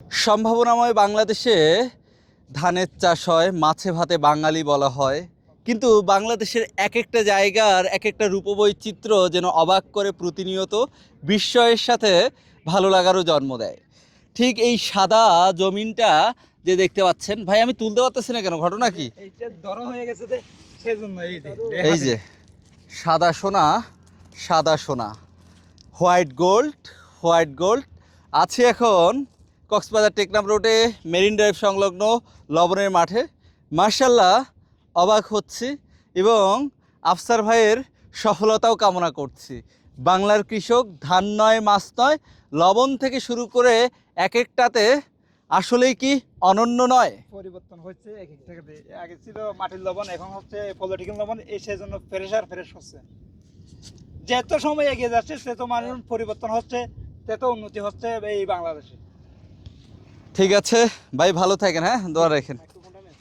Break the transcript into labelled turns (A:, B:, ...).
A: সম্ভাবনাময় বাংলাদেশে ধানের চাষ হয়, মাছে ভাতে বাঙালি বলা হয়, কিন্তু বাংলাদেশের এক একটা জায়গার এক একটা রূপবৈচিত্র্য যেন অবাক করে প্রতিনিয়ত, বিস্ময়ের সাথে ভালো লাগারও জন্ম দেয়। ঠিক এই সাদা জমিনটা যে দেখতে পাচ্ছেন, ভাই আমি তুলতে পারতেছি না কেন, ঘটনা কি?
B: এইটা ধরা হয়ে গেছে যে সেজন্য
A: এই যে সাদা সোনা, সাদা সোনা, হোয়াইট গোল্ড, হোয়াইট গোল্ড। আছে এখন কক্সবাজার টেকনাফ রোডে মেরিন ড্রাইভ সংলগ্ন লবণের মাঠে। মার্শাল্লাহ, অবাক হচ্ছি এবং আফসার ভাইয়ের সফলতাও কামনা করছি। বাংলার কৃষক ধান নয়, মাছ নয়, লবণ থেকে শুরু করে এক একটাতে আসলেই কি অনন্য নয়?
B: পরিবর্তন হচ্ছে এক এক জায়গাতে। আগে ছিল মাটির লবণ, এখন হচ্ছে পলিটিক্যাল লবণ। এই সেজন্য ফ্রেশ হচ্ছে। যত সময় এগিয়ে যাচ্ছে তত মানুষ পরিবর্তন হচ্ছে, তত উন্নতি হচ্ছে এই বাংলাদেশে।
A: ঠিক আছে ভাই, ভালো থাকেন, হ্যাঁ, দোয়া রাখেন।